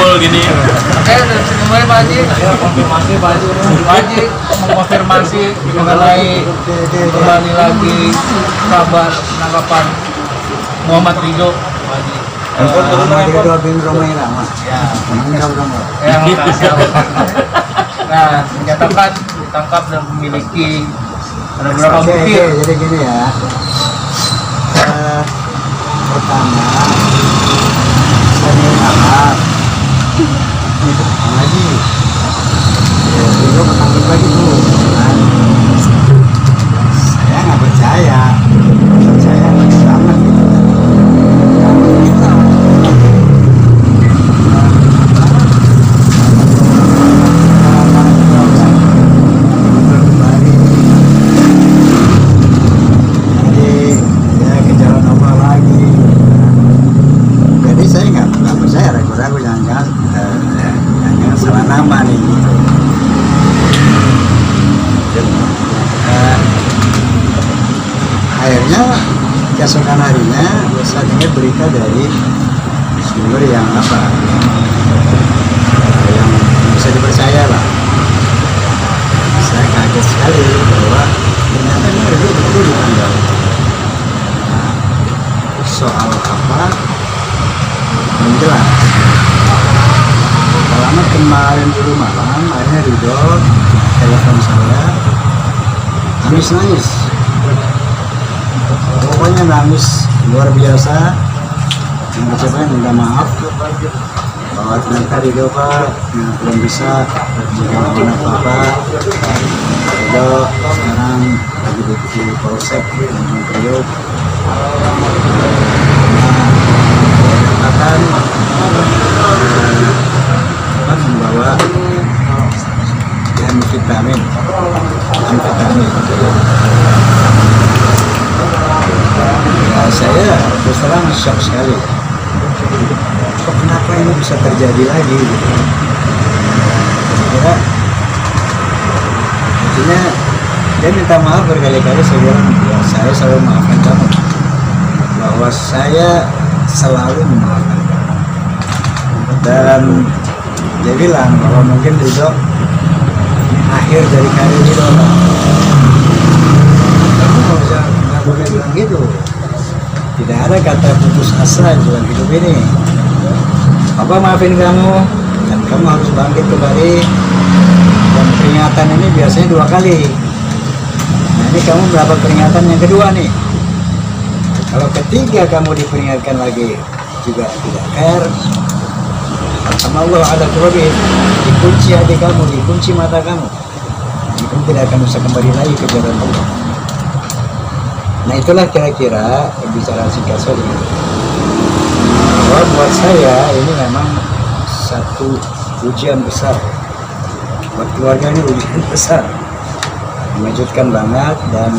ngumpul gini. Oke, dari sini mulai Pak Haji. Konfirmasi Pak Haji. Pak Haji mengkonfirmasi mengenai kembali lagi kabar penangkapan Muhammad Ridho Pak Haji. Muhammad Ridho bin Romai Rama. Ya, Rama. yang nah, menyatakan ditangkap dan memiliki ada beberapa bukti. Jadi gini ya. Pertama, saya menangkap itu lagi. Ya, Ridho ketangkep lagi tuh. Kan? Saya nggak percaya. Saya nggak selamat gitu. Akhirnya keesokan harinya saya dengar berita dari sumber yang yang bisa dipercaya lah. Saya kaget sekali bahwa ternyata ini betul-betul ditanggal. Nah, soal apa belum jelas. Lama kemarin dulu malam akhirnya Ridho telepon saya, nangis. Pokoknya nangis luar biasa. Mengucapkan minta maaf bahwa ternyata Ridho Pak belum bisa menjalankan apa-apa. Ridho sekarang lagi di Polsek Tanjung Priok. Akan membawa amfetamin. Ya, saya terus terang shock sekali. Kok kenapa ini bisa terjadi lagi? Ya, artinya dia minta maaf berkali-kali. Saya bilang, ya, saya selalu maafkan kamu, bahwa saya selalu memaafkan kamu. Dan dia bilang bahwa mungkin Ridho akhir dari karir Ridho. Kamu nggak boleh bilang gitu. Tidak ada kata putus asa dalam hidup ini. Papa maafin kamu dan kamu harus bangkit kembali. Dan peringatan ini biasanya 2 kali. Nah, ini kamu berapa peringatan yang kedua nih? Kalau ketiga kamu diperingatkan lagi juga tidak care. Sama Allah ada kurabin, dikunci hati kamu, dikunci mata kamu. Kamu tidak akan bisa kembali lagi ke jalan Allah. Nah, itulah kira-kira bicara singkat saja. Bahwa buat saya ini memang satu ujian besar. Buat keluarga ini ujian besar. Mengejutkan banget dan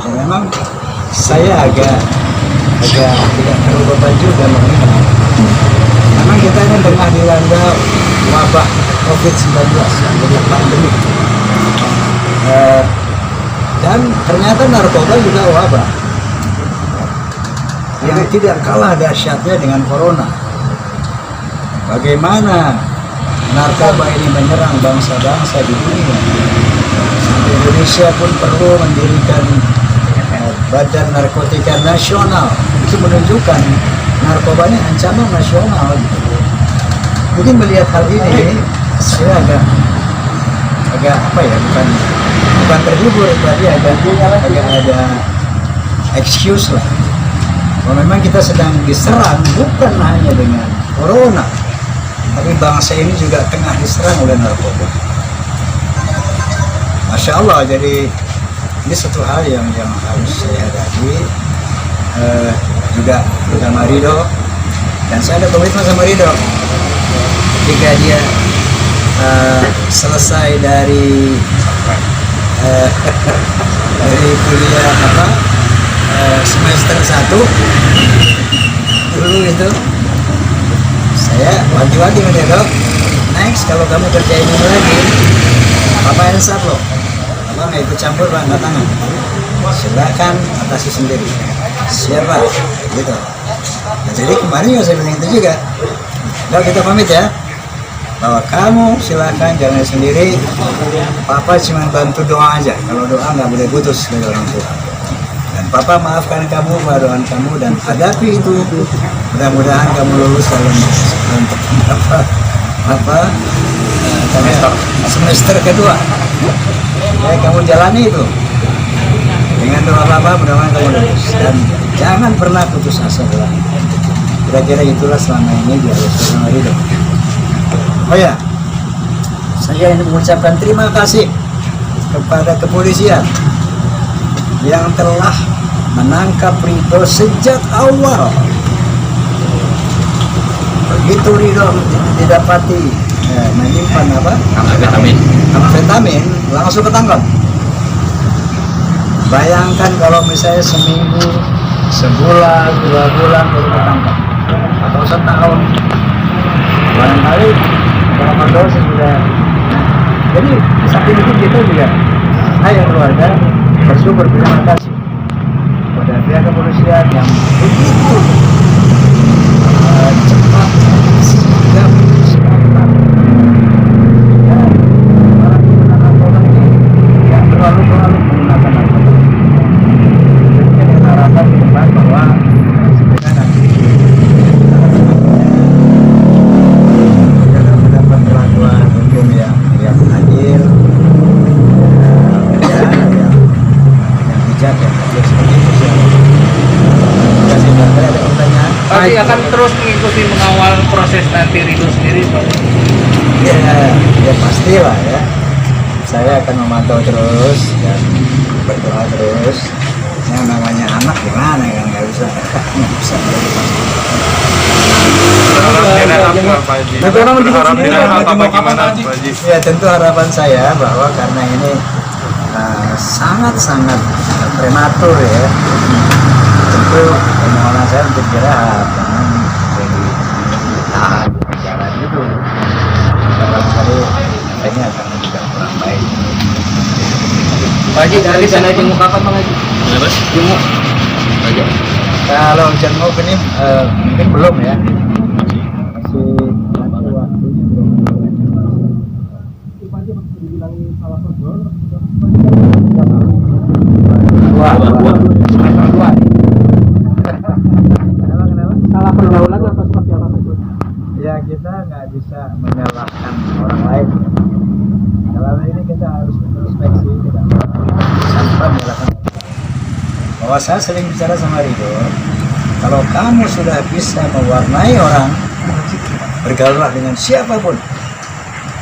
ya memang saya agak tidak terlalu beban juga mengingat. Memang kita ini tengah dilanda wabah COVID-19, jadi pandemi. Dan ternyata narkoba juga wabah yang tidak kalah dahsyatnya dengan corona. Bagaimana narkoba ini menyerang bangsa-bangsa di dunia. Sampai Indonesia pun perlu mendirikan Badan Narkotika Nasional. Itu menunjukkan narkoba ini ancaman nasional. Mungkin melihat hal ini saya agak apa ya, bukan terhibur, tapi agak ada excuse lah. Bahwa memang kita sedang diserang bukan hanya dengan corona, tapi bangsa ini juga tengah diserang oleh narkoba. Masya Allah, jadi ini satu hal yang harus saya hadapi. Juga sama Ridho, dan saya ada komitmen sama Ridho jika dia selesai dari kuliah semester 1 dulu itu, saya wanti-wanti sama dia, Dok, next kalau kamu kerjain ini lagi, Papa insaf loh, Papa nggak ikut campur, Pak, nggak tangan, silakan atasi sendiri. Siapa gitu. Nah, jadi kemarin juga saya bilang itu juga, Udah kita pamit ya. Bahwa kamu silakan jalan sendiri. Papa cuma bantu doa aja. Kalau doa nggak boleh putus dari orang tua. Dan Papa maafkan kamu, doakan kamu dan hadapi itu. Mudah-mudahan kamu lulus dalam semester kedua. Ya, kamu jalani itu. Dengan doa Papa, mudah-mudahan kamu lulus. Dan jangan pernah putus asa doa. Kira-kira itulah selama ini di Al-Quran Ridho. Oh ya, saya ingin mengucapkan terima kasih kepada kepolisian yang telah menangkap Ridho sejak awal. Begitu Ridho didapati menyimpan amfetamin, langsung ketangkap. Bayangkan kalau misalnya seminggu, sebulan, 2 bulan baru ketangkap, atau setahun, barangkali kalau dosa sudah. Jadi saat itu kita juga, saya keluarga bersyukur, terima kasih kepada pihak kepolisian yang begitu cepat, sigap, spontan. Ya, para penggunaan orang ini tidak terlalu menggunakan narkoba. Jadi kita harapkan ke depan bahwa sebenarnya nanti kita mendapat perlakuan hukum yang adil, yang bijak, yang adil seperti itu. Terima kasih. Ada pertanyaan? Pasti akan terus mengikuti mengawal proses nanti Ridho sendiri, Pak. Ya pastilah ya. Saya akan memantau terus dan berdoa terus. Yang namanya anak gimana ya, nggak bisa. Berharap dengan apa bagaimana Pak Haji? Ya tentu harapan saya bahwa karena ini sangat-sangat prematur ya. Tentu permohonan saya untuk direhat, jangan ditahan di penjara gitu. Barangkali ini akan juga kurang baik. Pak Haji, dari sana jenguk kapan Pak Haji? Kenapa? Jenguk. Aja. Kalau jenguk ini mungkin belum ya. Masih waktunya belum. Dua. Kenapa? Salah pergaulan atau seperti apa Pak? Ya kita nggak bisa menyalahkan orang lain. Dalam ini kita harus introspeksi, kita tanpa menyalahkan. Bahwa saya sering bicara sama Ridho, kalau kamu sudah bisa mewarnai orang, bergaullah dengan siapapun.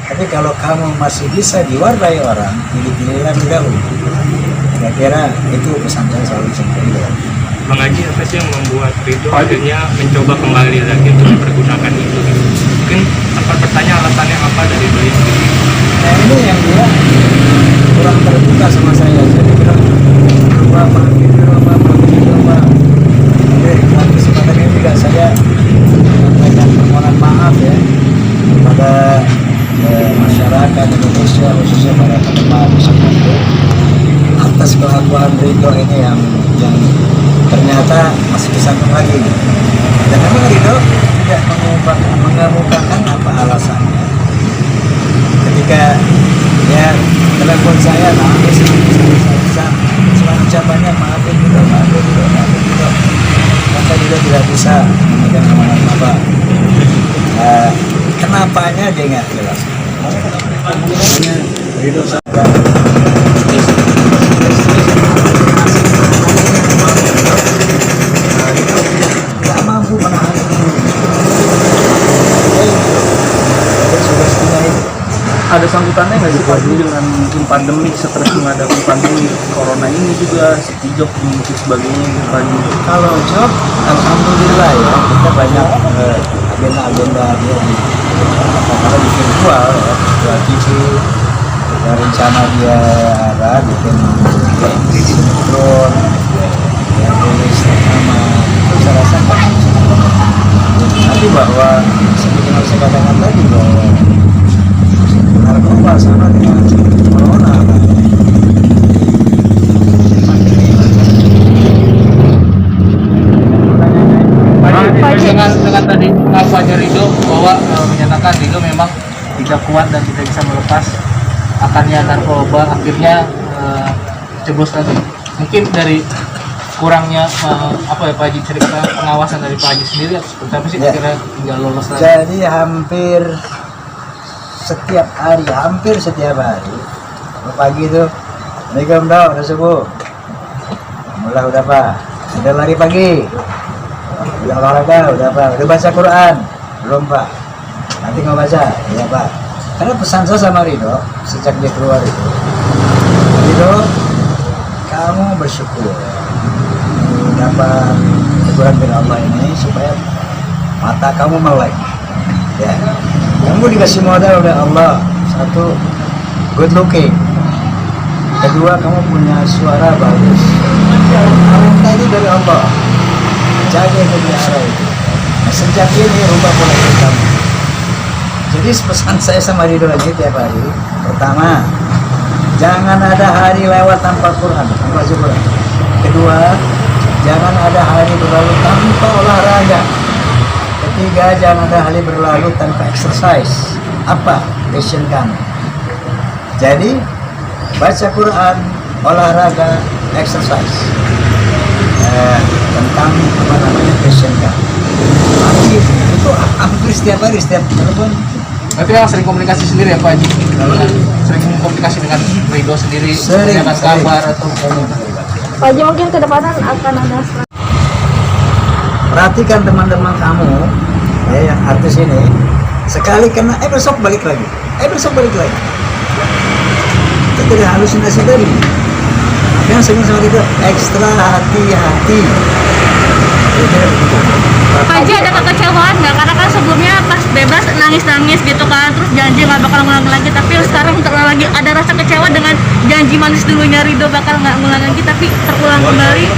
Tapi kalau kamu masih bisa diwarnai orang, pilih-pilihlah dahulu. Kira-kira itu pesan saya selalu sama Ridho. Bang Haji, apa sih yang membuat Ridho akhirnya mencoba kembali lagi untuk mempergunakan itu? Mungkin sempat bertanya alasannya apa dari Ridho sendiri. Nah ini yang dia kurang terbuka sama saya. Jadi bilang apa gitu apa. Oke, dalam kesempatan ini juga saya menyampaikan permohonan maaf ya kepada masyarakat Indonesia, khususnya para penemat Sumatera, atas kelakuan Ridho ini yang ternyata masih disambung lagi. Dan memang Ridho tidak mengemukakan apa alasannya. Ketika ya telepon saya nangis, saya cuma ucapannya maafin Ridho. Maka juga tidak bisa memegang amanat Bapak. Kenapanya dia nggak jelas. Makanya Ridho sadar. Tidak mampu menahan diri. Ada sangkutannya nggak sih Pak Haji dengan mungkin pandemi, stres menghadapi pandemi corona ini juga, job mungkin sebagainya Pak Haji? Kalau job, alhamdulillah ya kita banyak agenda-agenda dia di karena di virtual ya, virtual TV. Kita rencana dia bikin sinkron, ya tulis nama. Itu saya rasa tapi bahwa seperti yang saya katakan tadi bahwa narkoba sama dengan corona. Pak Haji, dengan tadi pengakuannya Ridho bahwa menyatakan Ridho memang tidak kuat dan tidak bisa melepas akannya narkoba, akhirnya jeblos lagi. Mungkin dari kurangnya apa ya Pak Haji, cerita pengawasan dari Pak Haji sendiri atau seperti apa sih kira tinggal lolos lagi? Jadi hampir setiap hari pagi itu Assalamualaikum dong, udah subuh mulai udah Pak, udah lari pagi, udah olahraga, udah Pak, udah baca Quran belum Pak, nanti mau baca ya Pak. Karena pesan saya sama Ridho sejak dia keluar itu, Ridho kamu bersyukur dapat teguran dari Allah ini supaya mata kamu melek ya. Kamu dikasih modal oleh Allah, satu good looking, kedua kamu punya suara bagus, kamu itu dari Allah, jaga itu pelihara itu. Nah, sejak ini rubah pola hidup kamu. Jadi pesan saya sama Ridho ini tiap hari, pertama jangan ada hari lewat tanpa Quran, tanpa Zuhur. Kedua, jangan ada hari berlalu tanpa olahraga. Ketiga, jangan ada hari berlalu tanpa exercise. Apa passion kamu? Jadi baca Quran, olahraga, exercise. Tentang apa namanya passion kamu. Tapi itu hampir setiap hari, setiap telepon. Berarti memang sering komunikasi sendiri ya Pak Haji? Sering komunikasi dengan Ridho sendiri, menanyakan kabar atau Pak Haji mungkin ke depan akan ada perhatikan teman-teman kamu ya, yang artis ini sekali kena besok balik lagi, besok balik lagi. Itu tidak halusinasi tadi. Yang sering sama kita ekstra hati-hati. Pak Haji ada kekecewaan nggak? Karena kan sebelumnya pas bebas nangis-nangis gitu kan, terus janji nggak bakal ngulang lagi, tapi sekarang terulang lagi, ada rasa kecewa dengan janji manis dulunya Ridho bakal nggak ngulang lagi, tapi terulang kembali.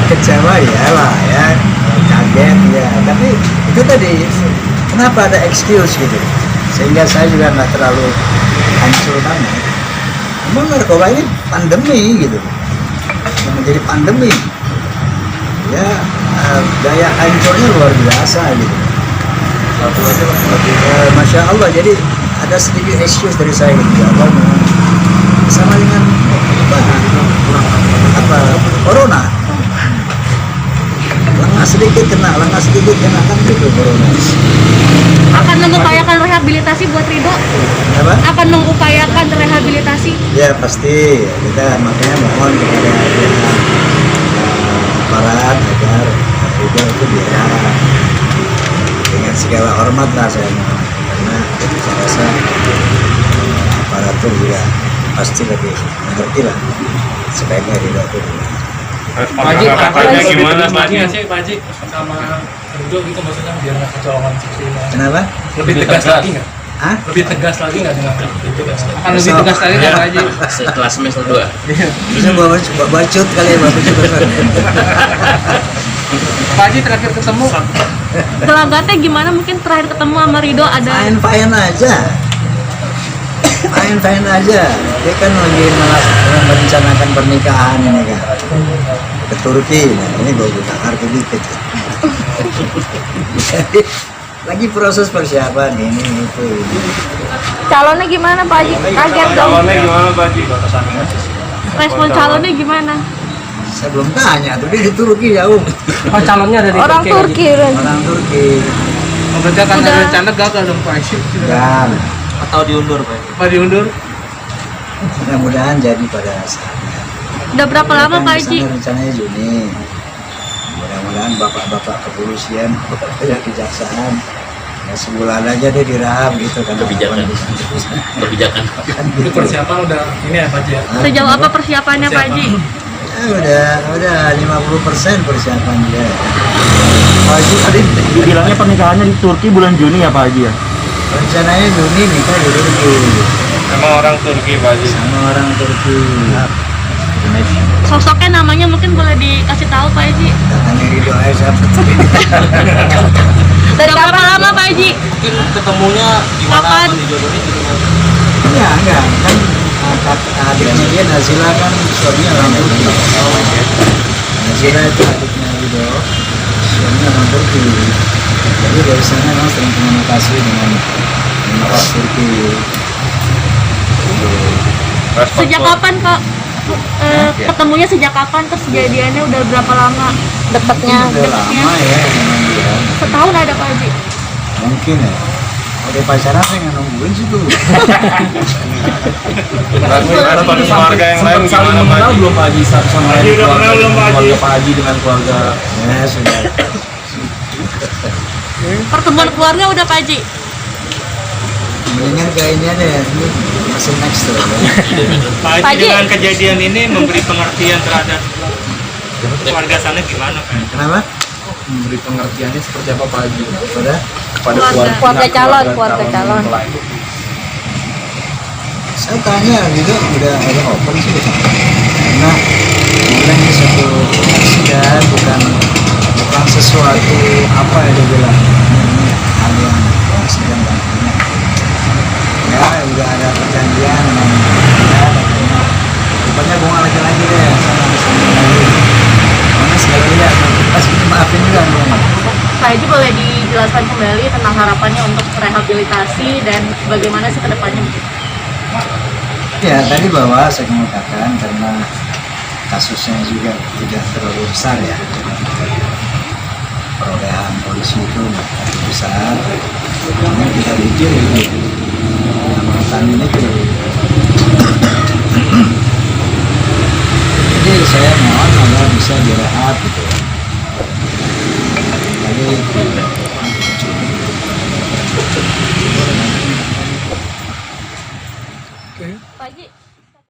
Kecewa ya lah ya, kaget ya, tapi itu tadi kenapa ada excuse gitu, sehingga saya juga nggak terlalu hancur banget. Memang narkoba ini pandemi gitu, menjadi pandemi ya, daya hancurnya luar biasa gitu. Masya Allah, jadi ada sedikit excuse dari saya gitu ya, sama dengan apa corona, lengah sedikit kena kan gitu corona. Akan mengupayakan rehabilitasi buat Ridho? Apa? Akan mengupayakan rehabilitasi? Ya pasti, kita makanya mohon kepada pihak aparat agar Ridho itu dia dengan segala hormat lah saya mohon, karena saya rasa aparatur juga pasti lebih mengerti lah sebaiknya Ridho itu. Pak Haji, Tanggapannya gimana Pak Haji? sih Pak Haji sama Ridho gitu, maksudnya biar nggak kecolongan seksualnya? Kenapa? Lebih tegas lagi nggak? Hah? Lebih tegas lagi nggak dengan Ridho? Akan lebih tegas lagi nggak Pak Haji? Setelah semester 2. Bisa bawa bacut kali ya, bawa bacut. Pak Haji terakhir ketemu Gelagatnya gimana? Mungkin terakhir ketemu sama Ridho ada Fine aja. Fine aja. Dia kan lagi merencanakan pernikahan ini kan. Ke Turki. Nah, ini bawa butakar ke dikit. Jadi lagi proses persiapan ini itu. calonnya gimana Pak Haji? Kaget dong. Calonnya gimana Pak Haji? Respon calonnya gimana? Saya belum tanya tuh, dia di Turki jauh. oh, calonnya dari Orang Turki kan? Orang Turki. Oh, berarti akan ada Udah. rencana gagal dong Pak Haji? Dan Atau diundur Pak? Apa diundur? mudah-mudahan jadi pada saatnya. Udah berapa lama Pak Haji? Rencananya Juni. Mudah-mudahan bapak-bapak kepolisian, bapak kejaksaan, ya sebulan aja dia diraham gitu kan. Kebijakan. Itu persiapan udah ini ya Pak Haji ya? Sejauh apa persiapannya Pak Haji? Ya, udah 50% persiapan dia. Pak Haji tadi bilangnya pernikahannya di Turki bulan Juni ya Pak Haji ya? Rencananya Juni nikah di Turki Sama orang Turki Pak Haji. sama orang Turki. Sosoknya namanya mungkin boleh dikasih tahu Pak Haji. Katanya Ridho aja siapa? Dari berapa lama Pak Haji? Mungkin ketemunya gimana Kapan? atau dijodohin gitu kan? Enggak kan adiknya dia Nazila kan suaminya orang Turki. Nazila itu adiknya Ridho. suaminya orang Turki. Jadi dari sana memang sering komunikasi dengan orang Turki. Sejak kapan Kak? Ketemunya sejak kapan? Terus kejadiannya udah berapa lama? Dekatnya, Udah lama ya memang dia. setahun ada Pak Haji? Mungkin ya. Udah pacaran saya nggak nungguin sih tuh. Ada pada keluarga yang lain saling gimana Pak mengenal Haji? belum Pak Haji satu sama Pak Haji lain, udah kenal belum, Pak Haji? keluarga Pak Haji dengan keluarga Ya sudah. Pertemuan keluarga udah Pak Haji? Mendingan kayaknya deh ini masih next tuh. Ya. Pak Haji Pak Haji. dengan kejadian ini memberi pengertian terhadap keluarga sana gimana Pak? Kenapa? memberi pengertiannya seperti apa Pak Haji Pada kepada Keluarga calon, keluarga calon. mempelai. saya tanya gitu udah open sih karena bilang ini satu aksidan bukan sesuatu apa ya dia bilang ini hal yang aksidan banget ya udah ada perjanjian dengan dia katanya rupanya bunga lagi-lagi deh sama lagi mana sekali lihat pas ini maafin juga nih Pak Haji boleh dijelaskan kembali tentang harapannya untuk rehabilitasi dan bagaimana sih ke depannya? ya tadi bahwa saya mengatakan karena kasusnya juga tidak terlalu besar ya perolehan polisi itu tidak terlalu besar namun kita pikir itu amatannya itu jadi saya mohon agar bisa direhab gitu jadi Pak Haji,